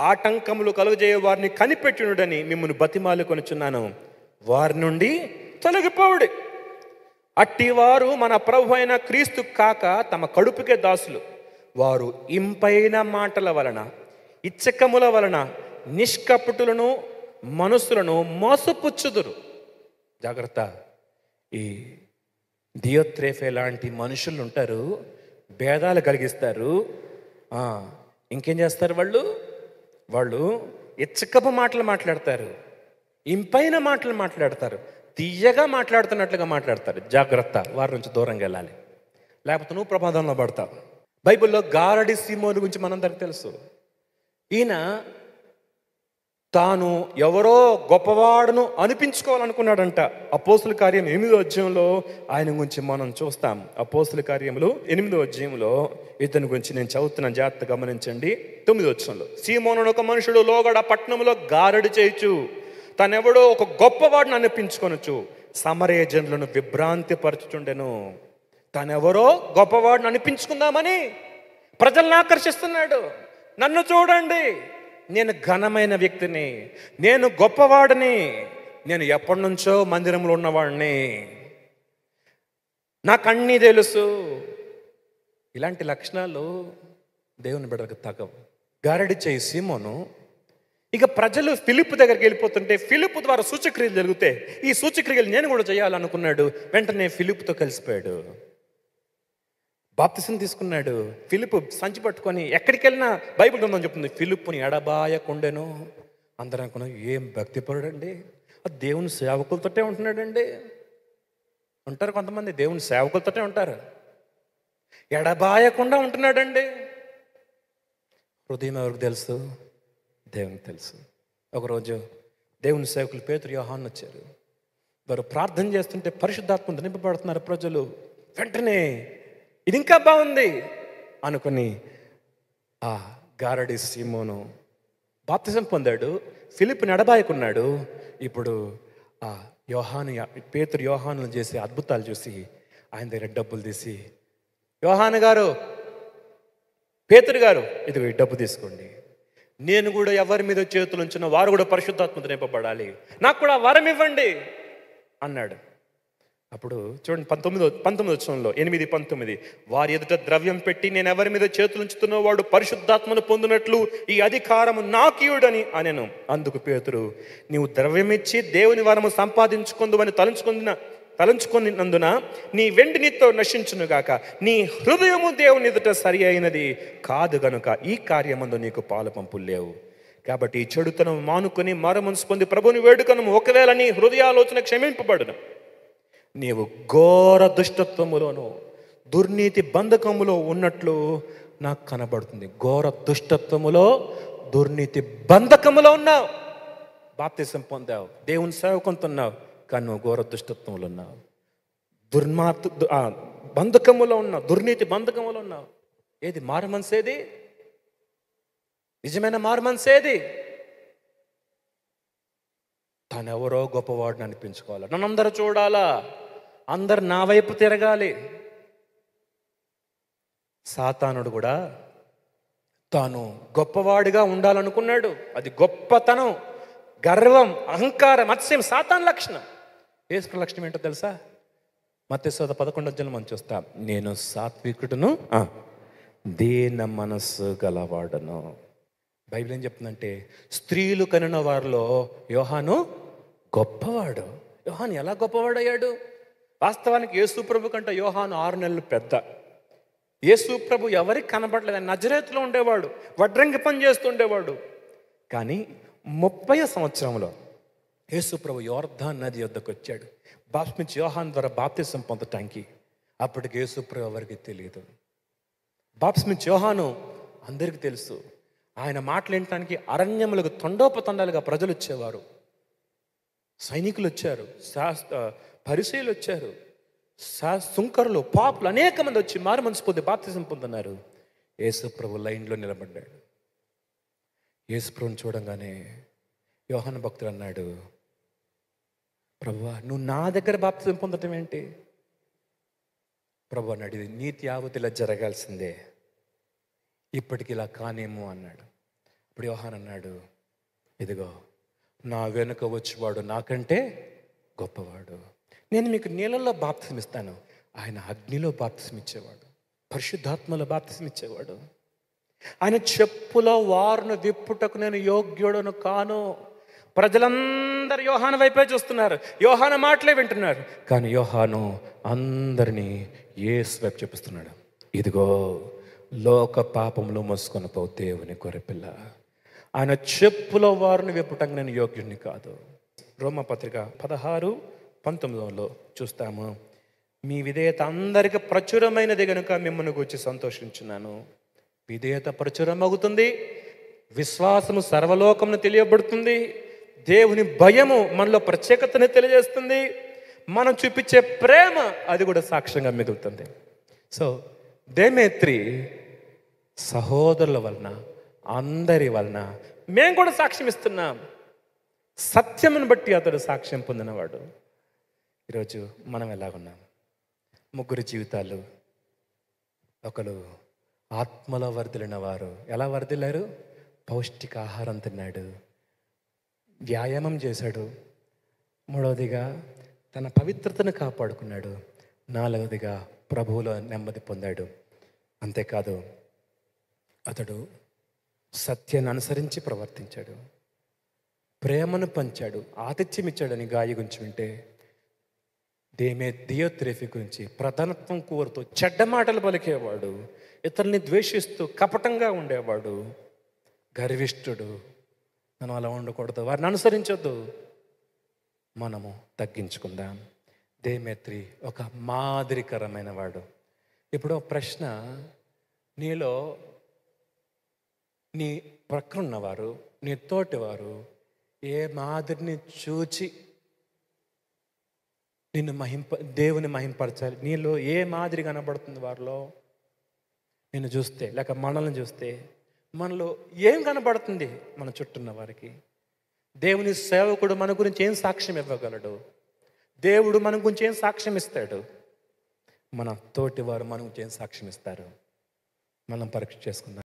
ఆటంకములు కలుగజేయ వారిని కనిపెట్టుడని మిమ్మల్ని బతిమాలు కొనుచున్నాను. వారి నుండి తొలగిపోవుడి. అట్టివారు మన ప్రభు అయిన క్రీస్తు కాక తమ కడుపుకే దాసులు. వారు ఇంపైన మాటల వలన, ఇచ్చకముల వలన నిష్కపటులను మనుషులను మోసపుచ్చుదురు. జాగ్రత్త. ఈ దియోత్రేఫే లాంటి మనుషులు ఉంటారు, భేదాలు కలిగిస్తారు. ఇంకేం చేస్తారు వాళ్ళు? ఇచ్చకపు మాటలు మాట్లాడతారు, ఇంపైన మాటలు మాట్లాడతారు, తీయగా మాట్లాడుతున్నట్లుగా మాట్లాడతారు. జాగ్రత్త, వారి నుంచి దూరంగా వెళ్ళాలి, లేకపోతే నువ్వు ప్రమాదంలో పడతావు. బైబిల్లో గారడి సీమోను గురించి మనందరికి తెలుసు. ఈయన తాను ఎవరో గొప్పవాడును అనిపించుకోవాలనుకున్నాడంట. అపోస్తుల కార్యం 8వ అధ్యాయంలో ఆయన గురించి మనం చూస్తాం. అపోస్తుల కార్యములు 8వ అధ్యాయంలో ఇతని గురించి నేను చదువుతున్నాను, జాగ్రత్త గమనించండి. 9వ వచనంలో, సీమోను ఒక మనుషుడు లోగడ పట్టణంలో గారడి చేయొచ్చు, తనెవడో ఒక గొప్పవాడిని అనిపించుకొనొచ్చు, సమరయ జనులను విభ్రాంతి పరచుచుండెను. తనెవరో గొప్పవాడిని అనిపించుకుందామని ప్రజలను ఆకర్షిస్తున్నాడు. నన్ను చూడండి, నేను ఘనమైన వ్యక్తిని, నేను గొప్పవాడిని, నేను ఎప్పటి నుంచో మందిరంలో ఉన్నవాడిని, నాకు అన్నీ తెలుసు. ఇలాంటి లక్షణాలు దేవుని బిడ్డలకు తగవు. గారడి చేయి సీమోను ఇక ప్రజలు ఫిలిప్పు దగ్గరికి వెళ్ళిపోతుంటే ఫిలిప్పు ద్వారా సూచక్రియలు జరిగితే ఈ సూచక్రియలు నేను కూడా చేయాలనుకున్నాడు. వెంటనే ఫిలిప్పుతో కలిసిపోయాడు, బాప్తిసం తీసుకున్నాడు. ఫిలిప్పు సంచి పట్టుకొని ఎక్కడికి వెళ్ళినా బైబిల్ గ్రంథం చెప్తుంది, ఫిలిప్పుని ఎడబాయకుండెను. అందరూ అనుకున్నాం, ఏం భక్తిపరుడండి, దేవుని సేవకులతోటే ఉంటున్నాడండి. ఉంటారు కొంతమంది దేవుని సేవకులతోటే ఉంటారు, ఎడబాయకుండా ఉంటున్నాడండి. హృదయం ఎవరికి తెలుసు? దేవునికి తెలుసు. ఒకరోజు దేవుని సేవకులు పేతురు యోహాను వచ్చారు. వారు ప్రార్థన చేస్తుంటే పరిశుద్ధాత్మ నింపబడుతున్నారు ప్రజలు. వెంటనే ఇది ఇంకా బాగుంది అనుకుని ఆ గారడి సీమోను బాప్తిసం పొందాడు, ఫిలిప్పుని ఎడబాయకున్నాడు. ఇప్పుడు ఆ పేతురు యోహాను చేసే అద్భుతాలు చూసి ఆయన దగ్గర డబ్బులు తీసి, యోహాను గారు, పేతురు గారు, ఇదిగో ఈ డబ్బు తీసుకోండి, నేను కూడా ఎవరి మీద చేతులు ఉంచిన వారు కూడా పరిశుద్ధాత్మతో నింపబడాలి, నాకు కూడా వరం ఇవ్వండి అన్నాడు. అప్పుడు చూడండి 19వ వచనంలో 8:19, వారి ఎదుట ద్రవ్యం పెట్టి నేను ఎవరి మీద చేతులు ఉంచుతున్న వాడు పరిశుద్ధాత్మను పొందినట్లు ఈ అధికారము నాకీయుడని అనెను. అందుకు పేతురు, నీవు ద్రవ్యం ఇచ్చి దేవుని వరము సంపాదించుకుందువని తలంచుకున్నందున నీ వెండి నీతో నశించునుగాక, నీ హృదయము దేవుని ఎదుట సరి అయినది కాదు గనుక ఈ కార్యమందు నీకు పాలు పంపులు లేవు. కాబట్టి ఈ చెడుతనం మానుకొని మారుమనసు పొంది ప్రభుని వేడుకను, ఒకవేళ నీ హృదయాలోచన క్షమింపబడును. నీవు ఘోర దుష్టత్వములోను దుర్నీతి బంధకములో ఉన్నట్లు నాకు కనబడుతుంది. ఘోర దుష్టత్వములో దుర్నీతి బంధకములో ఉన్నావు. బాప్తిసం పొందావు, దేవుని సేవకుంటున్నావు, కానీ నువ్వు ఘోర దుష్టత్వంలో ఉన్నావు, బంధకములో ఉన్నావు, దుర్నీతి బంధకములో ఉన్నావు. ఏది మారు మనసేది? నిజమైన మారు మనసేది? తనెవరో గొప్పవాడిని అనిపించుకోవాలి, నన్ను అందరూ చూడాలా, అందరు నా వైపు తిరగాలి. సాతానుడు కూడా తాను గొప్పవాడిగా ఉండాలనుకున్నాడు. అది గొప్పతనం, గర్వం, అహంకారం, అతిశయం సాతాను లక్షణం. యేసు లక్షణం ఏంటో తెలుసా? మత్తయి 11 మనం చూస్తాం, నేను సాత్వికుడును, దీన మనస్సు గలవాడను. బైబిల్ ఏం చెప్తుందంటే, స్త్రీలు కనిన వారిలో యోహాను గొప్పవాడు. యోహాను ఎలా గొప్పవాడయ్యాడు? వాస్తవానికి యేసు ప్రభు కంటే యోహాను 6 నెలలు పెద్ద. యేసు ప్రభు ఎవరికి కనబడలేదు, నజరేతులో ఉండేవాడు, వడ్రంగి పని చేస్తుండేవాడు. కానీ 30వ సంవత్సరంలో యేసు ప్రభు యోర్దాను నది వద్దకు వచ్చాడు, బాప్తిస్మిచ్చి యోహాను ద్వారా బాప్తిసం పొందటానికి. అప్పటికి యేసు ప్రభు ఎవరికి తెలియదు. బాప్తిస్మిచ్చి యోహాను అందరికీ తెలుసు. ఆయన మాటలు వినటానికి అరణ్యములకు తండోపతండాలుగా ప్రజలు వచ్చేవారు, సైనికులు వచ్చారు, పరిసయ్యులు వచ్చారు, సుంకరులు, పాపులు అనేక మంది వచ్చి మారు మనసు పొంది బాప్తిసం పొందుతున్నారు. యేసు ప్రభు లైన్లో నిలబడ్డాడు. యేసు ప్రభుని చూడంగానే యోహాను భక్తుడు అన్నాడు, ప్రభువా, నువ్వు నా దగ్గర బాప్తిసం పొందటం ఏంటి? ప్రభు అన్నాడు, ఇది నీతి యావతిలా జరగాల్సిందే, ఇప్పటికి ఇలా కానేమో అన్నాడు. ఇప్పుడు యోహాను అన్నాడు, ఇదిగో నా వెనుక వచ్చేవాడు నాకంటే గొప్పవాడు, నేను మీకు నీళ్ళల్లో బాప్తిసం ఇస్తాను, ఆయన అగ్నిలో బాప్తిసం ఇచ్చేవాడు, పరిశుద్ధాత్మలో బాప్తిసం ఇచ్చేవాడు. ఆయన చెప్పులో వారును విప్పుటకు నేను యోగ్యుడను కాను. ప్రజలందరూ యోహాను వైపే చూస్తున్నారు, యోహాను మాటలే వింటున్నారు, కానీ యోహాను అందరినీ యేసు వైపు చూపిస్తున్నాడు. ఇదిగో లోక పాపములు మోసుకొని పో దేవుని గొర్రెపిల్ల, ఆయన చెప్పులో వారిని విప్పుటకు నేను యోగ్యుడిని కాదు. రోమపత్రిక 16:19 చూస్తాము, మీ విధేయత అందరికీ ప్రచురమైనది కనుక మిమ్మల్ని గురించి సంతోషించున్నాను. విధేయత ప్రచురం అవుతుంది, విశ్వాసము సర్వలోకమును తెలియబడుతుంది. దేవుని భయము మనలో ప్రత్యేకతని తెలియజేస్తుంది. మనం చూపించే ప్రేమ అది కూడా సాక్ష్యంగా మిగులుతుంది. సో దేమేత్రి సహోదరుల వలన, అందరి వలన మేము కూడా సాక్ష్యం ఇస్తున్నాం. సత్యమును బట్టి అతడు సాక్ష్యం పొందినవాడు. ఈరోజు మనం ఎలాగున్నాం? ముగ్గురు జీవితాలు. ఒకరు ఆత్మలో వర్ధిల్లిన వారు. ఎలా వర్ధిల్లారు? పౌష్టికాహారం తిన్నాడు, వ్యాయామం చేశాడు. మూడవదిగా తన పవిత్రతను కాపాడుకున్నాడు. నాలుగవదిగా ప్రభువులో నెమ్మది పొందాడు. అంతేకాదు, అతడు సత్యాన్ని అనుసరించి ప్రవర్తించాడు, ప్రేమను పంచాడు, ఆతిథ్యం ఇచ్చాడని గాయి గురించి వింటే దియోత్రేఫీ గురించి ప్రధానత్వం కోరుతూ చెడ్డ మాటలు పలికేవాడు, ఇతరుల్ని ద్వేషిస్తూ కపటంగా ఉండేవాడు, గర్విష్ఠుడు. మనం అలా ఉండకూడదు, వారిని అనుసరించొద్దు, మనము తగ్గించుకుందాం. దేమేత్రి ఒక మాదిరికరమైన వాడు. ఇప్పుడు ప్రశ్న, నీలో నీ ప్రక్కన ఉన్నవారు, నీ తోటివారు ఏ మాదిరిని చూచి నిన్ను దేవుని మహింపరచాలి? నీలో ఏ మాదిరి కనబడుతుంది వారిలో? నిన్ను చూస్తే, లేక మనల్ని చూస్తే మనలో ఏం కనబడుతుంది? మన చుట్టూన్న వారికి దేవుని సేవకుడు మన గురించి ఏం సాక్ష్యం ఇవ్వగలడు? దేవుడు మన గురించి ఏం సాక్ష్యం ఇస్తాడు? మన తోటి వారు మన గురించి ఏం సాక్ష్యం ఇస్తారు? మనం పరీక్ష చేసుకుందాం.